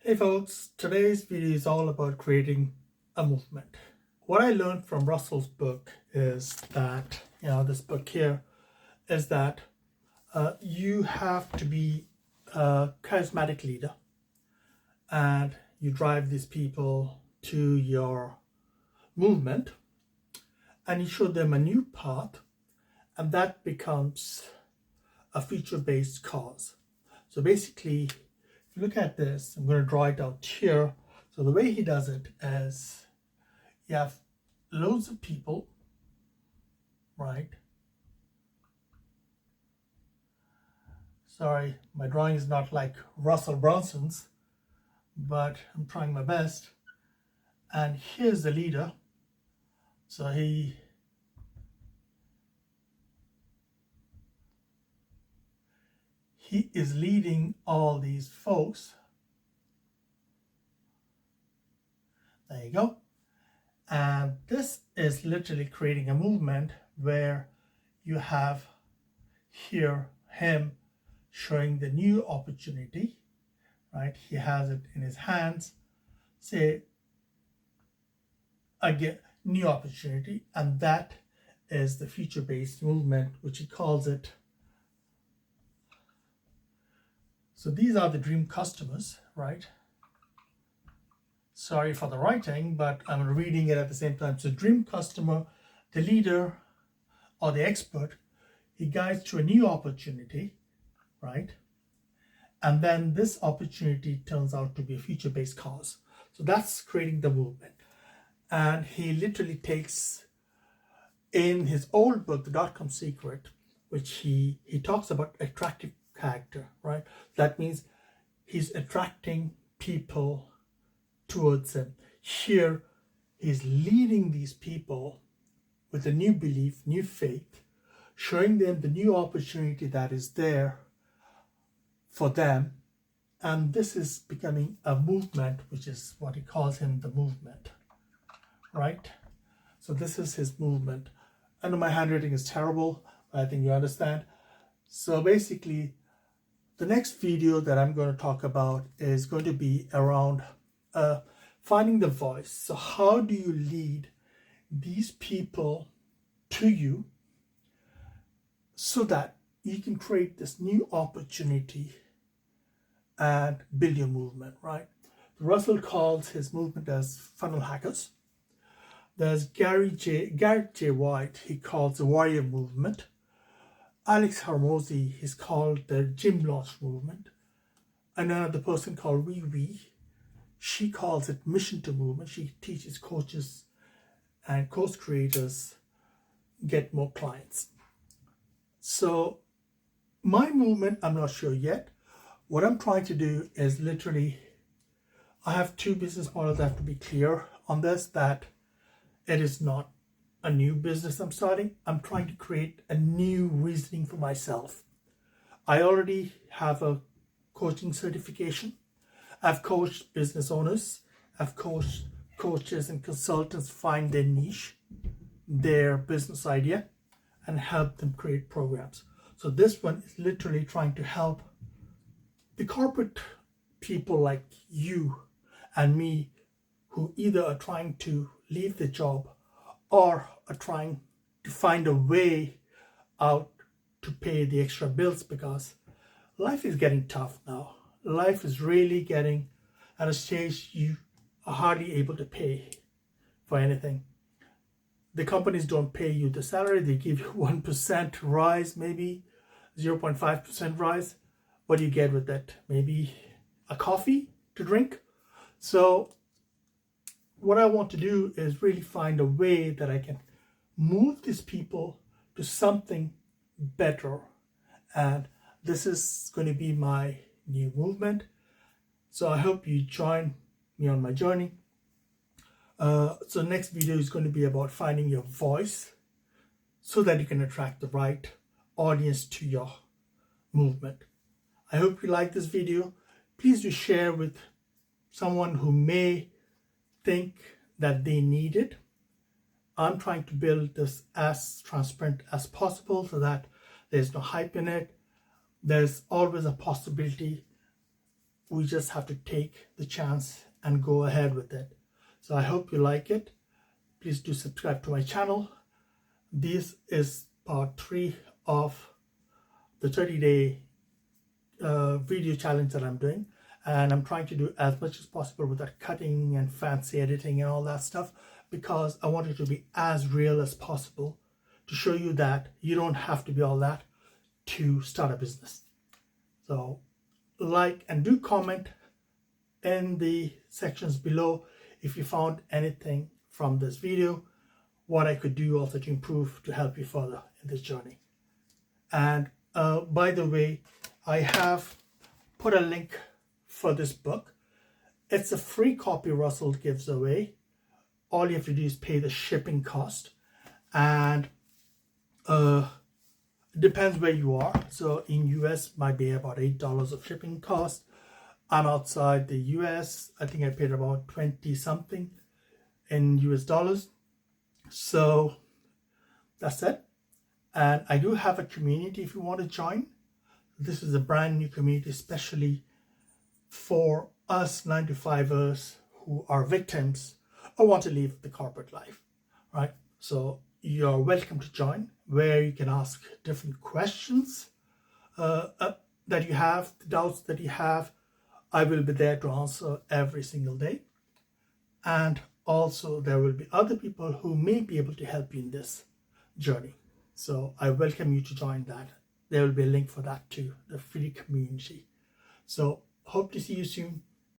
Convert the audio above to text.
Hey folks, today's video is all about creating a movement. What I learned from Russell's book is that, this book here is that you have to be a charismatic leader and you drive these people to your movement and you show them a new path, and that becomes a feature-based cause. So basically, if you look at this, I'm going to draw it out here. So the way he does it is you have loads of people, right? Sorry, my drawing is not like Russel Brunson's, but I'm trying my best. And here's the leader. So he is leading all these folks. There you go. And this is literally creating a movement where you have here him showing the new opportunity, right? He has it in his hands, say, again, new opportunity, and that is the future-based movement, which he calls it. So these are the dream customers, right? Sorry for the writing, but I'm reading it at the same time. So dream customer, the leader or the expert, he guides to a new opportunity, right? And then this opportunity turns out to be a future-based cause. So that's creating the movement. And he literally takes, in his old book, The Dot-Com Secret, which he talks about attractive character, right? That means he's attracting people towards him. Here, he's leading these people with a new belief, new faith, showing them the new opportunity that is there for them. And this is becoming a movement, which is what he calls him, the movement, right? So this is his movement. I know my handwriting is terrible, but I think you understand. So basically, the next video that I'm going to talk about is going to be around finding the voice. So how do you lead these people to you so that you can create this new opportunity and build your movement, right? Russell calls his movement as funnel hackers. There's Garrett J. White, he calls the warrior movement. Alex Hormozi, he's called the gym launch movement. Another person called Wee, she calls it mission to movement. She teaches coaches and course creators get more clients. So my movement, I'm not sure yet. What I'm trying to do is literally, I have two business models. I have to be clear on this, that it is not a new business I'm starting. I'm trying to create a new reasoning for myself. I already have a coaching certification. I've coached business owners. I've coached coaches and consultants find their niche, their business idea, and help them create programs. So this one is literally trying to help the corporate people like you and me who either are trying to leave the job or are trying to find a way out to pay the extra bills, because life is getting tough now. Life is really getting at a stage you are hardly able to pay for anything. The companies don't pay you the salary. They give you 1% rise, maybe 0.5% rise. What do you get with that? Maybe a coffee to drink. So what I want to do is really find a way that I can move these people to something better. And this is going to be my new movement. So I hope you join me on my journey. So next video is going to be about finding your voice so that you can attract the right audience to your movement. I hope you like this video. Please do share with someone who may think that they need it. I'm trying to build this as transparent as possible so that there's no hype in it. There's always a possibility We just have to take the chance and go ahead with it. So I hope you like it. Please do subscribe to my channel. This is part 3 of the 30-day video challenge that I'm doing, and I'm trying to do as much as possible without cutting and fancy editing and all that stuff, because I want it to be as real as possible to show you that you don't have to be all that to start a business. So like and do comment in the sections below if you found anything from this video, what I could do also to improve to help you further in this journey. And by the way, I have put a link for this book. It's a free copy Russell gives away. All you have to do is pay the shipping cost, and it depends where you are. So in US might be about $8 of shipping cost. I'm outside the US. I think I paid about 20 something in US dollars. So that's it. And I do have a community if you want to join. This is a brand new community, especially for us 9-to-5ers who are victims or want to leave the corporate life, right? So you're welcome to join, where you can ask different questions that you have, the doubts that you have. I will be there to answer every single day. And also there will be other people who may be able to help you in this journey. So I welcome you to join that. There will be a link for that too, the free community. So hope to see you soon.